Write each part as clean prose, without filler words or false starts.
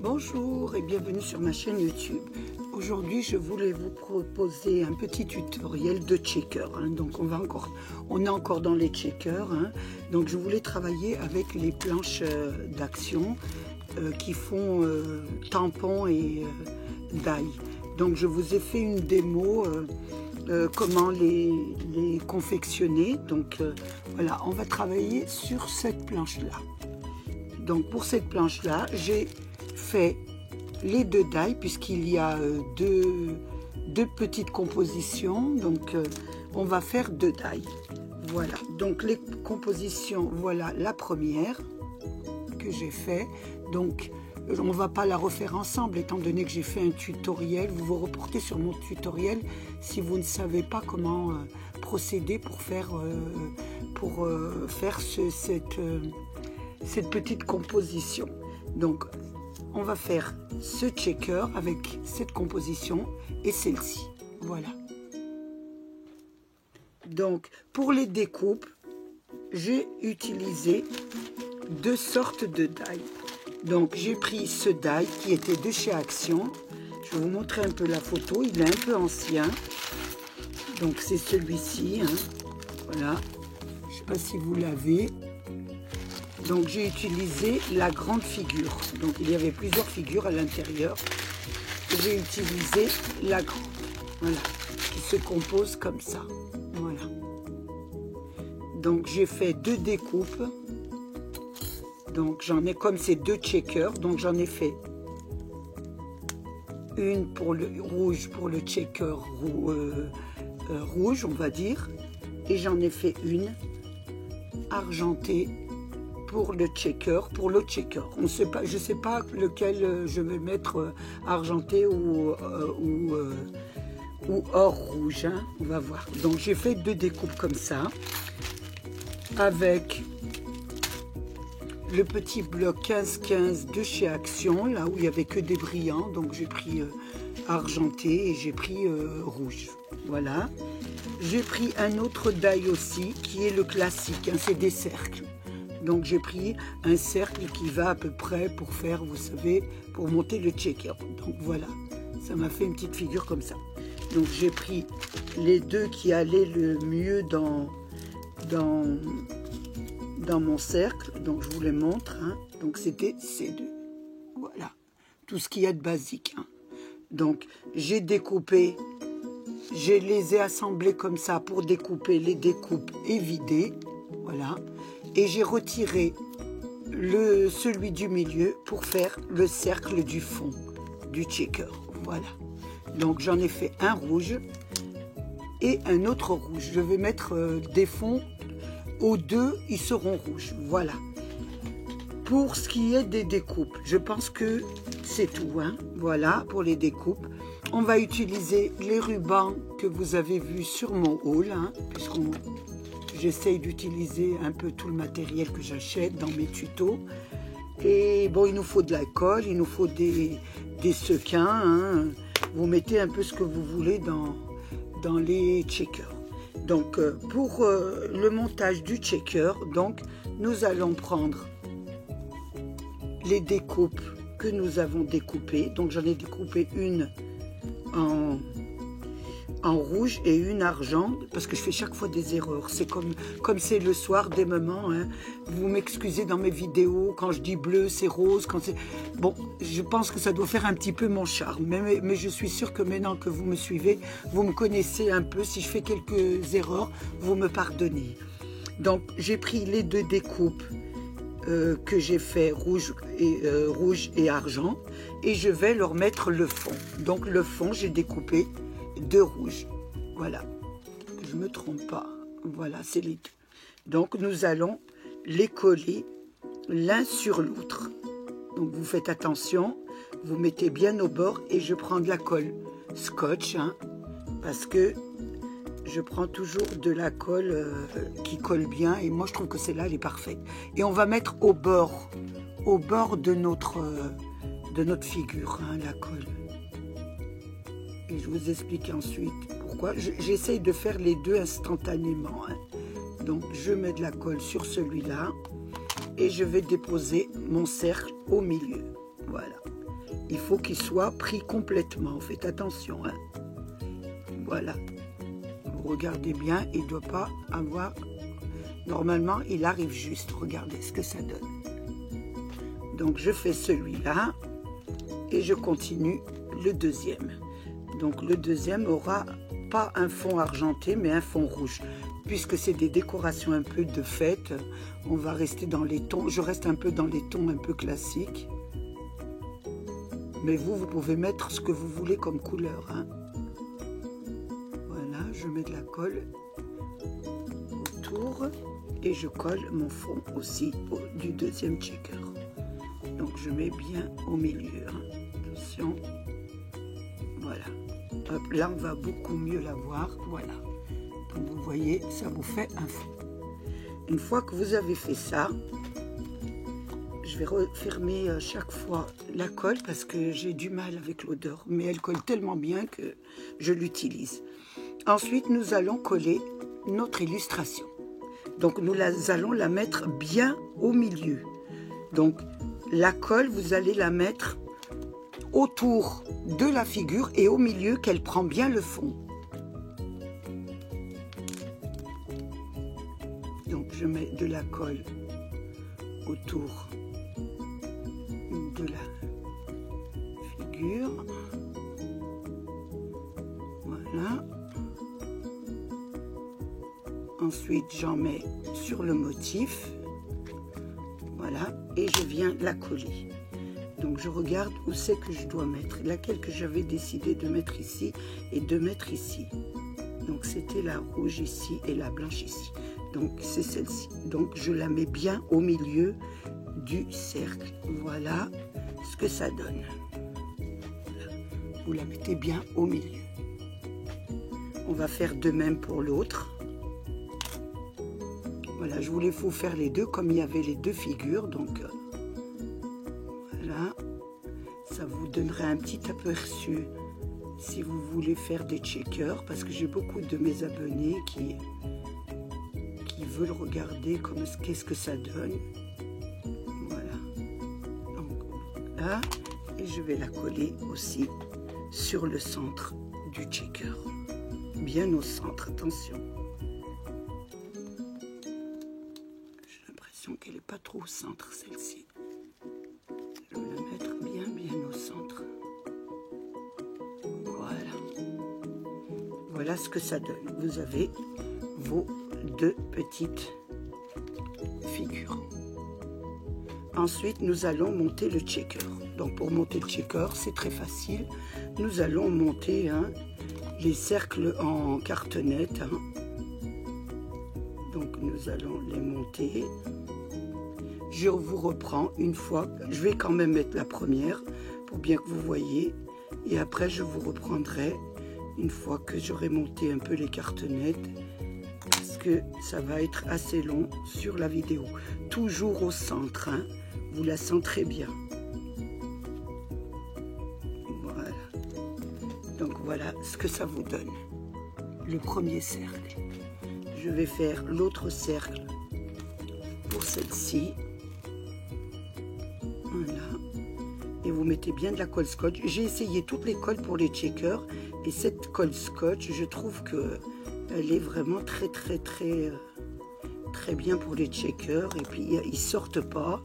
Bonjour et bienvenue sur ma chaîne YouTube. Aujourd'hui, je voulais vous proposer un petit tutoriel de checker. Donc, on est encore dans les checkers. Donc, je voulais travailler avec les planches d'action qui font tampon et die. Donc, je vous ai fait une démo comment les confectionner. Donc, voilà, on va travailler sur cette planche-là. Donc, pour cette planche-là, j'ai fait les deux die puisqu'il y a deux petites compositions. Donc, on va faire deux die. Voilà. Donc, les compositions, voilà la première que j'ai fait. Donc, on ne va pas la refaire ensemble étant donné que j'ai fait un tutoriel. Vous vous reportez sur mon tutoriel si vous ne savez pas comment procéder pour faire, cette petite composition. Donc, on va faire ce checker avec cette composition et celle-ci. Voilà. Donc, pour les découpes, j'ai utilisé deux sortes de die. Donc, j'ai pris ce die qui était de chez Action. Je vais vous montrer un peu la photo. Il est un peu ancien. Donc, c'est celui-ci. Voilà. Je ne sais pas si vous l'avez. Donc, j'ai utilisé la grande figure. Donc, il y avait plusieurs figures à l'intérieur. J'ai utilisé la grande. Voilà. Qui se compose comme ça. Voilà. Donc, j'ai fait deux découpes. Donc, j'en ai comme ces deux checkers. Donc, j'en ai fait une pour le rouge, pour le checker rouge, on va dire. Et j'en ai fait une argentée pour le checker, pour l'autre checker. Je ne sais pas lequel je vais mettre argenté ou or rouge. On va voir. Donc, j'ai fait deux découpes comme ça avec le petit bloc 15-15 de chez Action, là où il n'y avait que des brillants. Donc, j'ai pris argenté et j'ai pris rouge. Voilà. J'ai pris un autre die aussi, qui est le classique. C'est des cercles. Donc, j'ai pris un cercle qui va à peu près pour faire, vous savez, pour monter le checker. Donc, voilà. Ça m'a fait une petite figure comme ça. Donc, j'ai pris les deux qui allaient le mieux dans mon cercle. Donc, je vous les montre. Donc, c'était ces deux. Voilà. Tout ce qu'il y a de basique. Donc, j'ai découpé. Je les ai assemblés comme ça pour découper les découpes et vider. Voilà. Et j'ai retiré celui du milieu pour faire le cercle du fond du checker. Voilà. Donc, j'en ai fait un rouge et un autre rouge. Je vais mettre des fonds. Aux deux, ils seront rouges. Voilà. Pour ce qui est des découpes, je pense que c'est tout. Voilà, pour les découpes. On va utiliser les rubans que vous avez vus sur mon haul, puisqu'on... J'essaye d'utiliser un peu tout le matériel que j'achète dans mes tutos. Et bon, il nous faut de la colle, il nous faut des sequins. Vous mettez un peu ce que vous voulez dans les checkers. Donc, pour le montage du checker, donc, nous allons prendre les découpes que nous avons découpées. Donc, j'en ai découpé une en rouge et une argent, parce que je fais chaque fois des erreurs. C'est comme c'est le soir des moments. Vous m'excusez dans mes vidéos, quand je dis bleu, c'est rose. Quand c'est... Bon, je pense que ça doit faire un petit peu mon charme. Mais je suis sûre que maintenant que vous me suivez, vous me connaissez un peu. Si je fais quelques erreurs, vous me pardonnez. Donc, j'ai pris les deux découpes que j'ai fait rouge et argent. Et je vais leur mettre le fond. Donc, le fond, j'ai découpé de rouge. Voilà. Je ne me trompe pas. Voilà, c'est les deux. Donc, nous allons les coller l'un sur l'autre. Donc, vous faites attention. Vous mettez bien au bord et je prends de la colle scotch, parce que je prends toujours de la colle qui colle bien. Et moi, je trouve que celle-là, elle est parfaite. Et on va mettre au bord de notre figure, la colle. Et je vous explique ensuite pourquoi. J'essaye de faire les deux instantanément. Donc, je mets de la colle sur celui-là et je vais déposer mon cercle au milieu. Voilà. il faut qu'il soit pris complètement. Faites attention, hein. Voilà. Vous regardez bien, il ne doit pas avoir... Normalement, il arrive juste. Regardez ce que ça donne. Donc, je fais celui-là et je continue le deuxième. Donc, le deuxième aura pas un fond argenté, mais un fond rouge. Puisque c'est des décorations un peu de fête, on va rester dans les tons. Je reste un peu dans les tons un peu classiques. Mais vous pouvez mettre ce que vous voulez comme couleur, hein. Voilà, je mets de la colle autour et je colle mon fond aussi du deuxième checker. Donc je mets bien au milieu, hein. Attention. Voilà. Hop, là, on va beaucoup mieux la voir. Voilà. Comme vous voyez, ça vous fait un fond. Une fois que vous avez fait ça, je vais refermer chaque fois la colle parce que j'ai du mal avec l'odeur. Mais elle colle tellement bien que je l'utilise. Ensuite, nous allons coller notre illustration. Donc, nous allons la mettre bien au milieu. Donc, la colle, vous allez la mettre autour de la figure et au milieu qu'elle prend bien le fond. Donc, je mets de la colle autour de la figure. Voilà. Ensuite, j'en mets sur le motif. Voilà. Et je viens la coller. Donc, je regarde où c'est que je dois mettre. Laquelle que j'avais décidé de mettre ici et de mettre ici. Donc, c'était la rouge ici et la blanche ici. Donc, c'est celle-ci. Donc, je la mets bien au milieu du cercle. Voilà ce que ça donne. Voilà. Vous la mettez bien au milieu. On va faire de même pour l'autre. Voilà, je voulais vous faire les deux comme il y avait les deux figures. Donc, voilà. Ça vous donnerait un petit aperçu si vous voulez faire des checkers. Parce que j'ai beaucoup de mes abonnés qui veulent regarder qu'est-ce que ça donne. Voilà. Donc là, et je vais la coller aussi sur le centre du checker. Bien au centre, attention. J'ai l'impression qu'elle n'est pas trop au centre, celle-ci. Je vais la mettre bien au centre. Voilà. Voilà ce que ça donne. Vous avez vos deux petites figures. Ensuite, nous allons monter le checker. Donc, pour monter le checker, c'est très facile. Nous allons monter les cercles en cartonnette. Donc, nous allons les monter. Je vous reprends une fois. Je vais quand même mettre la première pour bien que vous voyez. Et après, je vous reprendrai une fois que j'aurai monté un peu les cartonnettes. Parce que ça va être assez long sur la vidéo. Toujours au centre, hein. Vous la centrez bien. Voilà. Donc voilà ce que ça vous donne. Le premier cercle. Je vais faire l'autre cercle pour celle-ci. Voilà. Et vous mettez bien de la colle scotch. J'ai essayé toutes les colles pour les checkers. Et cette colle scotch, je trouve que elle est vraiment très bien pour les checkers. Et puis, ils sortent pas.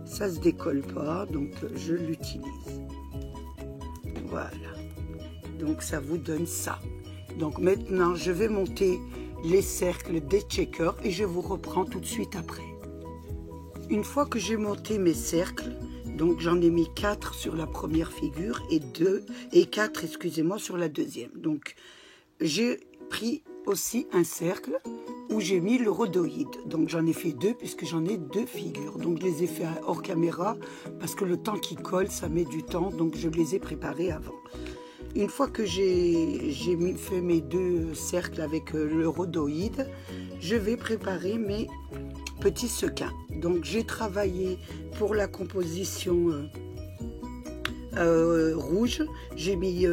Ça se décolle pas. Donc, je l'utilise. Voilà. Donc, ça vous donne ça. Donc, maintenant, je vais monter les cercles des checkers. Et je vous reprends tout de suite après. Une fois que j'ai monté mes cercles, donc j'en ai mis 4 sur la première figure et 4, excusez-moi, sur la deuxième. Donc, j'ai pris aussi un cercle où j'ai mis le rhodoïde. Donc j'en ai fait 2 puisque j'en ai 2 figures. Donc je les ai fait hors caméra parce que le temps qui colle, ça met du temps. Donc je les ai préparés avant. Une fois que j'ai fait mes 2 cercles avec le rhodoïde, je vais préparer mes petits sequins. Donc j'ai travaillé pour la composition rouge. J'ai mis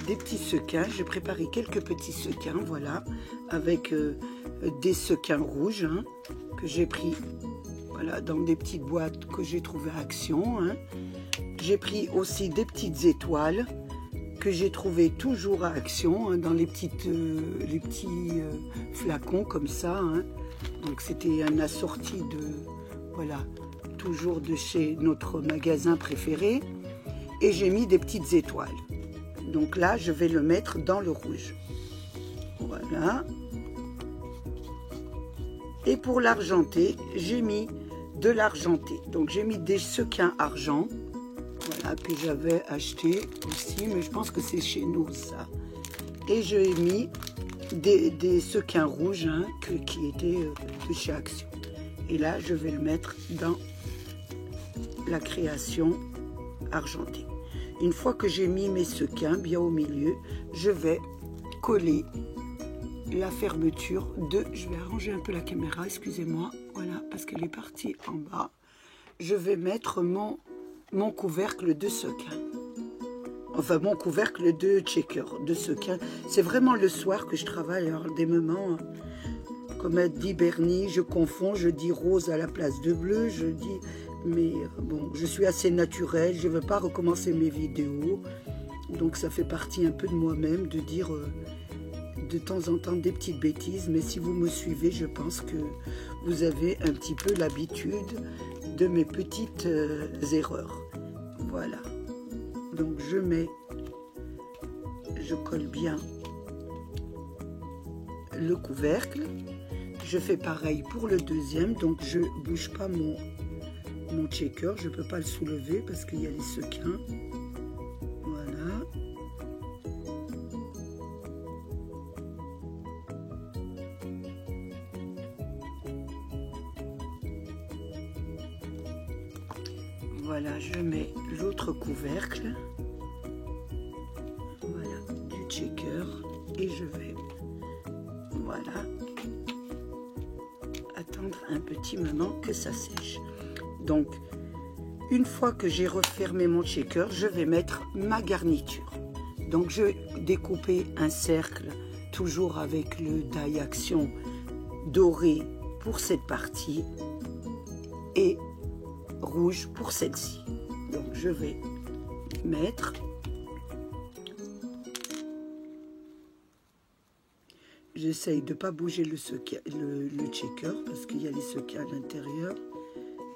des petits sequins, j'ai préparé quelques petits sequins, voilà, avec des sequins rouges que j'ai pris, voilà, dans des petites boîtes que j'ai trouvées à Action. Hein. J'ai pris aussi des petites étoiles que j'ai trouvées toujours à Action, hein, dans les petits flacons comme ça. Hein. Donc c'était un assorti de, voilà, toujours de chez notre magasin préféré. Et j'ai mis des petites étoiles. Donc là, je vais le mettre dans le rouge. Voilà. Et pour l'argenté, j'ai mis de l'argenté. Donc j'ai mis des sequins argent. Voilà, que j'avais acheté aussi, mais je pense que c'est chez nous ça. Et j'ai mis des sequins rouges, hein, qui étaient de chez Action. Et là, je vais le mettre dans la création argentée. Une fois que j'ai mis mes sequins bien au milieu, je vais coller la fermeture de... Je vais arranger un peu la caméra, excusez-moi. Voilà, parce qu'elle est partie en bas. Je vais mettre mon couvercle de sequin. Enfin, mon couvercle de checker, de sequin. C'est vraiment le soir que je travaille. Alors, des moments, comme elle dit Bernie, je confonds, je dis rose à la place de bleu, je dis... Mais bon, je suis assez naturelle, je ne veux pas recommencer mes vidéos. Donc, ça fait partie un peu de moi-même de dire de temps en temps des petites bêtises. Mais si vous me suivez, je pense que vous avez un petit peu l'habitude de mes petites erreurs. Voilà. Donc, je colle bien le couvercle. Je fais pareil pour le deuxième. Donc, je ne bouge pas mon checker. Je ne peux pas le soulever parce qu'il y a les sequins. Voilà. Voilà, je mets l'autre couvercle. Voilà, du checker. Et je vais, voilà, attendre un petit moment que ça sèche. Donc, une fois que j'ai refermé mon checker, je vais mettre ma garniture. Donc, je vais découper un cercle, toujours avec le die Action doré pour cette partie et rouge pour celle-ci. Donc, je vais mettre... J'essaye de ne pas bouger le checker parce qu'il y a les sequins à l'intérieur.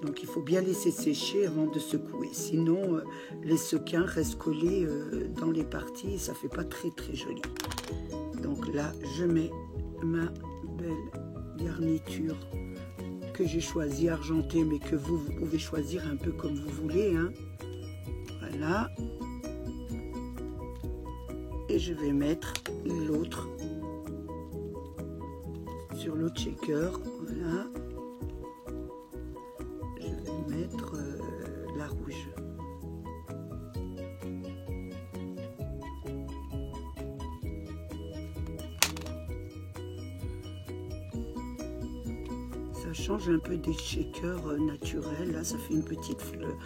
Donc, il faut bien laisser sécher avant de secouer. Sinon, les sequins restent collés dans les parties et ça ne fait pas très très joli. Donc là, je mets ma belle garniture que j'ai choisie argentée, mais que vous pouvez choisir un peu comme vous voulez. Hein. Voilà. Et je vais mettre l'autre sur le checker. Voilà. La rouge. Ça change un peu des shakers naturels. Là, ça fait une petite fleur.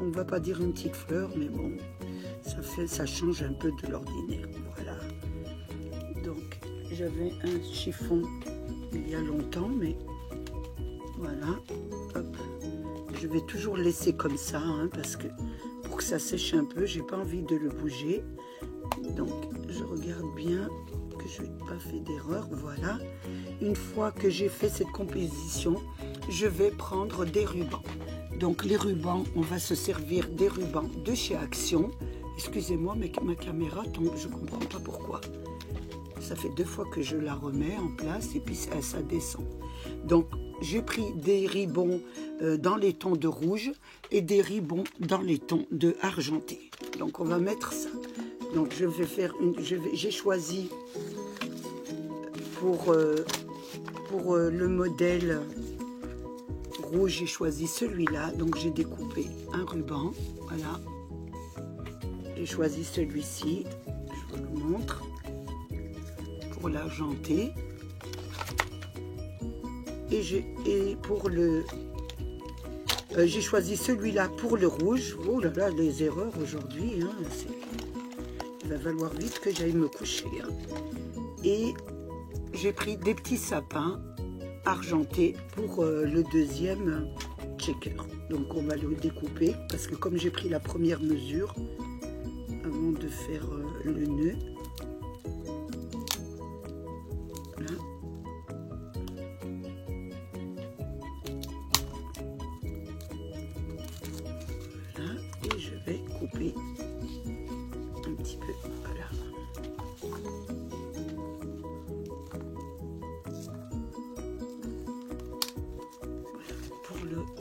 On ne va pas dire une petite fleur, mais bon, ça change un peu de l'ordinaire. Voilà. Donc, j'avais un chiffon il y a longtemps, mais voilà. Hop. Je vais toujours le laisser comme ça, hein, parce que pour que ça sèche un peu, j'ai pas envie de le bouger. Donc, je regarde bien que je n'ai pas fait d'erreur. Voilà. Une fois que j'ai fait cette composition, je vais prendre des rubans. Donc, les rubans, on va se servir des rubans de chez Action. Excusez-moi, mais ma caméra tombe, je ne comprends pas pourquoi. Ça fait 2 fois que je la remets en place et puis ça descend. Donc, j'ai pris des ribbons dans les tons de rouge et des ribbons dans les tons de argenté. Donc, on va mettre ça. Donc, je vais faire j'ai choisi pour le modèle rouge, j'ai choisi celui-là. Donc, j'ai découpé un ruban. Voilà. J'ai choisi celui-ci. Je vous le montre. Pour l'argenté. Et pour le... j'ai choisi celui-là pour le rouge. Oh là là, les erreurs aujourd'hui. Hein, il va falloir vite que j'aille me coucher. Hein. Et j'ai pris des petits sapins argenté pour le deuxième checker. Donc on va le découper parce que comme j'ai pris la première mesure avant de faire le nœud, voilà. Voilà, et je vais couper un petit peu, voilà.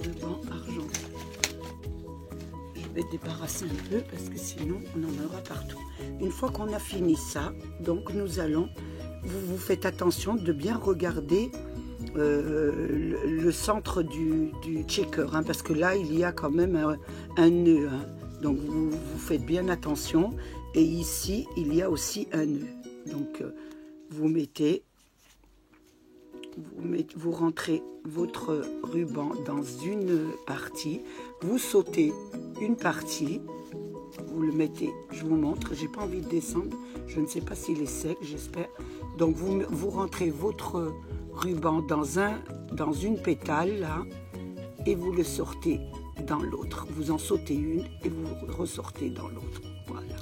Ruban argenté. Je vais débarrasser un peu parce que sinon on en aura partout. Une fois qu'on a fini ça, donc nous allons, vous faites attention de bien regarder le centre du checker, hein, parce que là il y a quand même un nœud, hein. Donc vous faites bien attention, et ici il y a aussi un nœud. Donc vous rentrez votre ruban dans une partie, vous sautez une partie, vous le mettez, je vous montre, j'ai pas envie de descendre, je ne sais pas s'il est sec, j'espère. Donc vous rentrez votre ruban dans une pétale là, et vous le sortez dans l'autre. Vous en sautez une et vous ressortez dans l'autre. Voilà.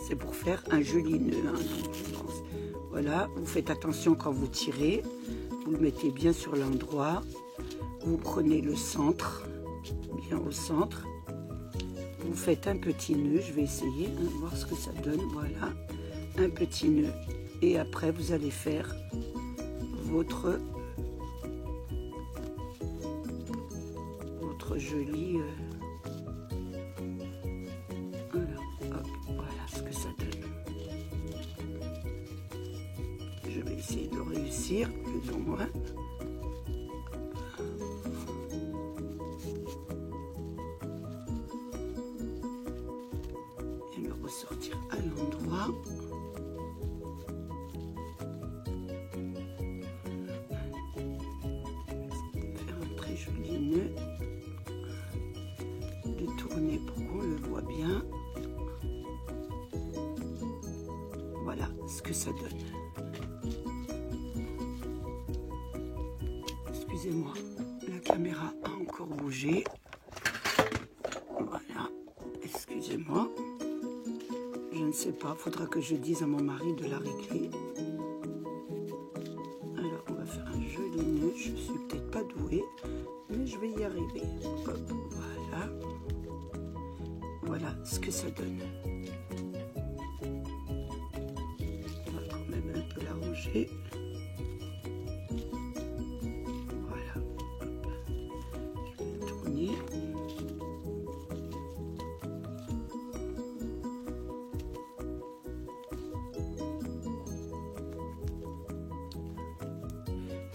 C'est pour faire un joli nœud, hein, je pense. Voilà, vous faites attention quand vous tirez, vous le mettez bien sur l'endroit, vous prenez le centre, bien au centre, vous faites un petit nœud, je vais essayer, hein, voir ce que ça donne, voilà, un petit nœud, et après vous allez faire votre joli, voilà ce que ça donne. Je vais essayer de réussir, plus ou moins. Et le ressortir à l'endroit. Faire un très joli nœud. Détourner pour qu'on le voit bien. Voilà ce que ça donne. Excusez-moi, la caméra a encore bougé. Voilà, excusez-moi. Je ne sais pas, faudra que je dise à mon mari de la régler. Alors, on va faire un joli nœud. Je suis peut-être pas douée, mais je vais y arriver. Hop, voilà. Voilà ce que ça donne. On va quand même un peu l'arranger.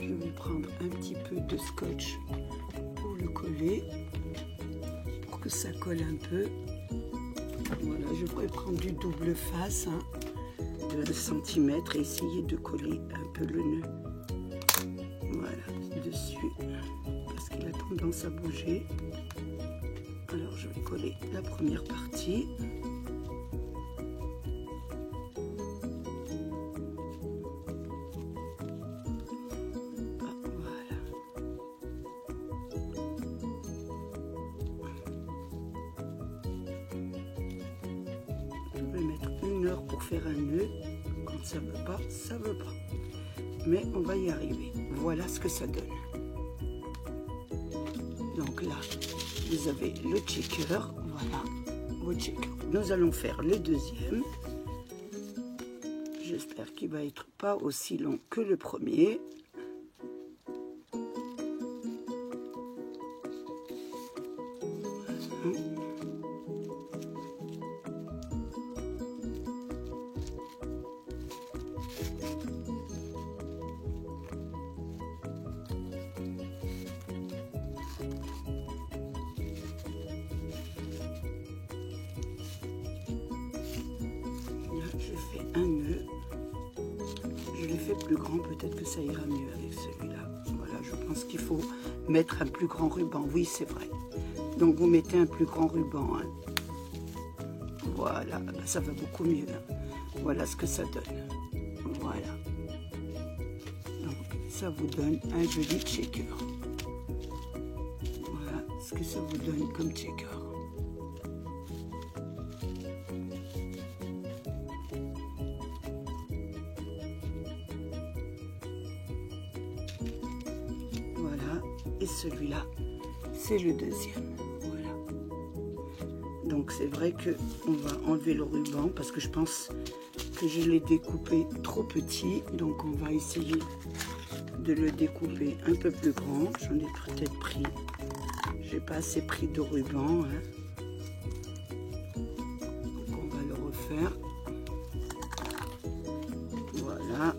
Je vais prendre un petit peu de scotch pour le coller, pour que ça colle un peu. Voilà, je pourrais prendre du double face, hein, de 1 cm, et essayer de coller un peu le nœud. Voilà, dessus, parce qu'il a tendance à bouger. Alors je vais coller la première partie. Pour faire un nœud, quand ça veut pas, ça veut pas. Mais on va y arriver. Voilà ce que ça donne. Donc là, vous avez le checker. Voilà, vos checkers. Nous allons faire le deuxième. J'espère qu'il va être pas aussi long que le premier. Un nœud, je l'ai fait plus grand, peut-être que ça ira mieux avec celui-là. Voilà, je pense qu'il faut mettre un plus grand ruban, oui c'est vrai. Donc vous mettez un plus grand ruban, hein. Voilà, ça va beaucoup mieux, hein. Voilà ce que ça donne, voilà. ça vous donne un joli checker. Voilà ce que ça vous donne comme checker. Voilà, et celui-là, c'est le deuxième. Voilà. Donc c'est vrai que on va enlever le ruban parce que je pense que je l'ai découpé trop petit. Donc on va essayer de le découper un peu plus grand. J'en ai peut-être pris. J'ai pas assez pris de ruban. Hein. Donc on va le refaire. Voilà.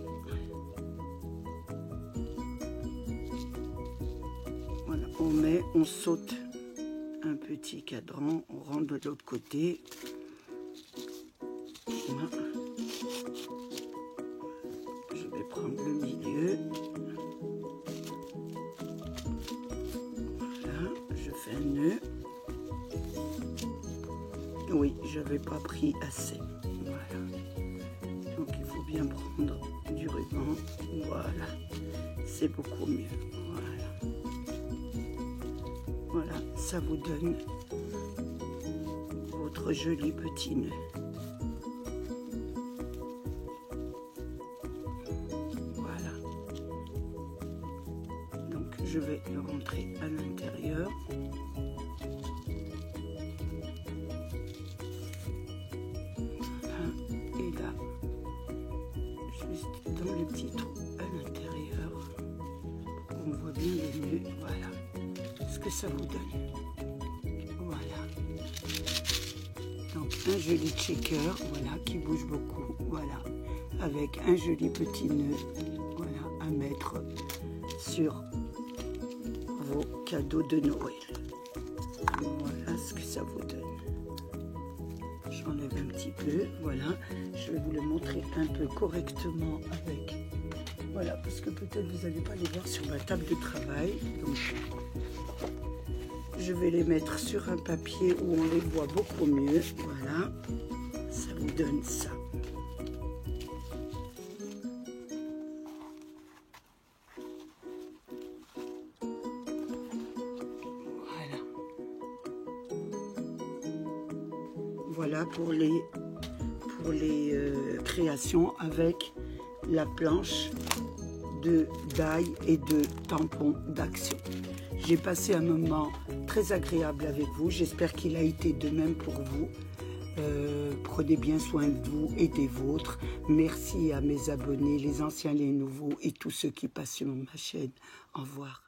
Voilà, on saute un petit cadran, on rentre de l'autre côté. Voilà. Je vais prendre le milieu. Voilà, je fais un nœud. Oui, je n'avais pas pris assez. Voilà. Donc il faut bien prendre du ruban. Voilà, c'est beaucoup mieux. Voilà. Voilà, ça vous donne votre joli petit nœud. Voilà. Donc je vais le rentrer à l'intérieur. Voilà. Et là, juste dans le petit trou à l'intérieur, on voit bien les nœuds. Voilà. Ce que ça vous donne. Voilà. Donc un joli checker, voilà, qui bouge beaucoup, voilà, avec un joli petit nœud, voilà, à mettre sur vos cadeaux de Noël. Voilà ce que ça vous donne. J'enlève un petit peu, voilà. Je vais vous le montrer un peu correctement avec, voilà, parce que peut-être vous n'allez pas les voir sur ma table de travail. Donc, je vais les mettre sur un papier où on les voit beaucoup mieux. Voilà, ça vous donne ça. Voilà. Voilà pour les créations avec la planche de d'ail et de tampons d'action. J'ai passé un moment très agréable avec vous. J'espère qu'il a été de même pour vous. Prenez bien soin de vous et des vôtres. Merci à mes abonnés, les anciens, les nouveaux et tous ceux qui passent sur ma chaîne. Au revoir.